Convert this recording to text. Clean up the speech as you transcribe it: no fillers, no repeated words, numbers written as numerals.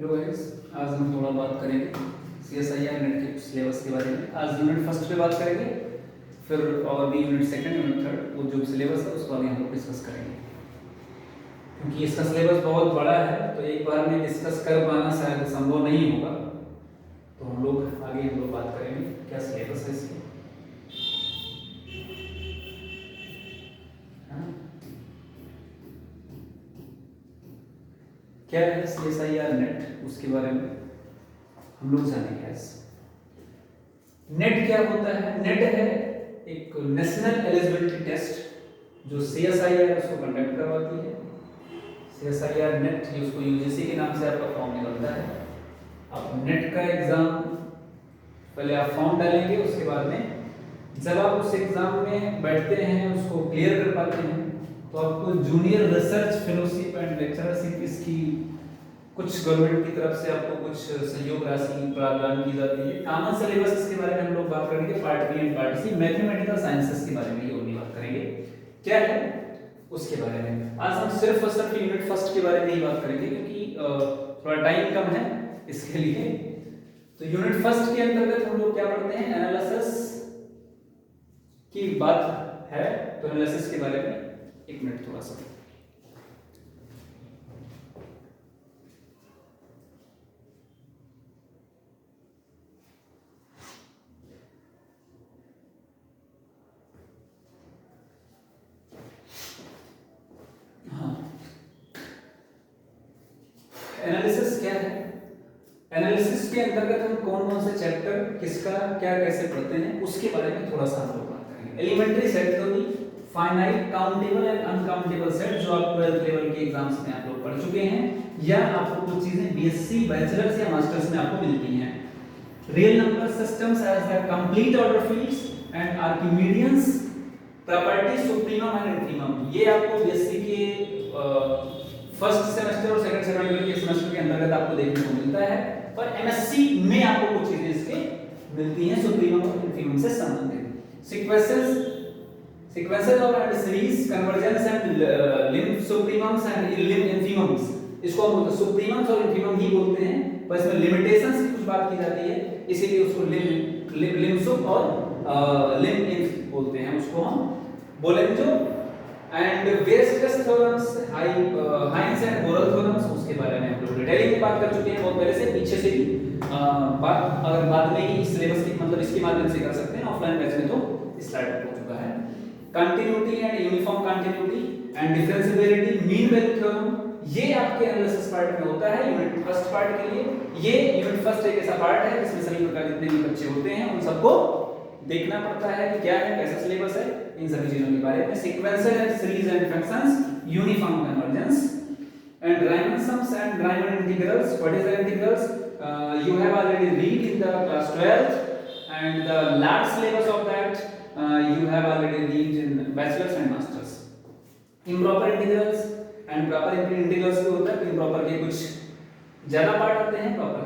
Hello guys, आज हम थोड़ा बात करेंगे CSIR नेट के सिलेबस के बारे में। आज यूनिट फर्स्ट पे बात करेंगे, फिर और भी यूनिट सेकंड, यूनिट थर्ड, वो जो सिलेबस है उसको आगे हम लोग डिस्कस करेंगे। क्योंकि इसका सिलेबस बहुत बड़ा है तो एक बार में डिस्कस कर पाना शायद संभव नहीं होगा, तो हम लोग आगे बात करेंगे क्या सिलेबस है इसकी। क्या है CSIR नेट, उसके बारे में हम लोग जानेंगे आज। नेट क्या होता है? नेट है एक नेशनल एलिजिबिलिटी टेस्ट जो CSIR उसको कंडक्ट करवाती है। CSIR नेट उसको UGC के नाम से आपका फॉर्म निकलता है। आप नेट का एग्जाम पहले आप फॉर्म डालेंगे, उसके बाद में जब आप उस एग्जाम में बैठते हैं, उसको क्लियर कर पाते हैं, तो आपको junior research fellowship and lectureship इसकी कुछ गवर्नमेंट की तरफ से आपको कुछ सहयोग राशि प्रदान की जाती है। कॉमन सिलेबस इसके बारे में हम लोग बात करेंगे, part B and part C. Mathematical sciences के बारे में ये ओनली बात करेंगे क्या है उसके बारे में। आज हम सिर्फ और सिर्फ यूनिट फर्स्ट के बारे में ही बात करेंगे क्योंकि थोड़ा टाइम कम है इसके लिए। तो यूनिट फर्स्ट के अंतर्गत हम लोग क्या पढ़ते हैं? एनालिसिस की बात है, तो एनालिसिस के बारे में एक मिनट थोड़ा सा। एनालिसिस क्या है? एनालिसिस के अंतर्गत हम कौन कौन से चैप्टर किसका क्या कैसे पढ़ते हैं उसके बारे में थोड़ा सा हम लोग बात करेंगे। Elementary set theory, finite, countable and uncountable set जो आप 12th लेवल के एग्जाम्स में आप लोग पढ़ चुके हैं, या आपको कुछ चीजें BSc बैचलर्स या मास्टर्स में आपको मिलती हैं। Real number systems as the complete order fields and Archimedeans property supremum and infimum, ये आपको BSc के फर्स्ट सेमेस्टर और सेकंड सेमेस्टर के सेमेस्टर के अंतर्गत आपको देखने को मिलता है, और MSc में आपको कुछ चीजें इसके मिलती हैं सुप्रीमम और इन्फीमम से संबंधित। Sequences of and series, convergence and limit supremums and limit infimums, इसको हम सुप्रीमम्स और इन्फीमम ही बोलते हैं, पर इसमें लिमिटेशंस की कुछ बात की जाती है, इसीलिए उसको लिम सुप और लिम इन्फ बोलते हैं, उसको हम बोलेंगे जो। And various theorems, Heine's and Borel theorems, उसके बारे में हम लोग डिटेलिंग में बात कर चुके हैं बहुत पहले से, पीछे से भी बात अगर बाद में ही सिलेबस की मतलब इसके माध्यम से कर सकते हैं, ऑफलाइन बैच में तो स्लाइड हो चुका है। Continuity and uniform continuity and differentiability, mean value theorem, ये आपके एनालिसिस पार्ट में होता है यूनिट फर्स्ट पार्ट के लिए। ये यूनिट फर्स्ट एक ऐसा पार्ट है जिसमें सभी प्रकार जितने भी बच्चे होते हैं उन सबको देखना पड़ता है कि क्या है, कैसा सिलेबस है, इन सभी चीजों के बारे में। Sequential and series and functions, uniform convergence and Riemann sums and Riemann integrals. What is the integrals? You have already read in the class 12th and the large syllabus of that you have already read in bachelor's and masters. Improper integrals and proper integrals भी होता है, improper के कुछ ज्यादा part आते हैं, proper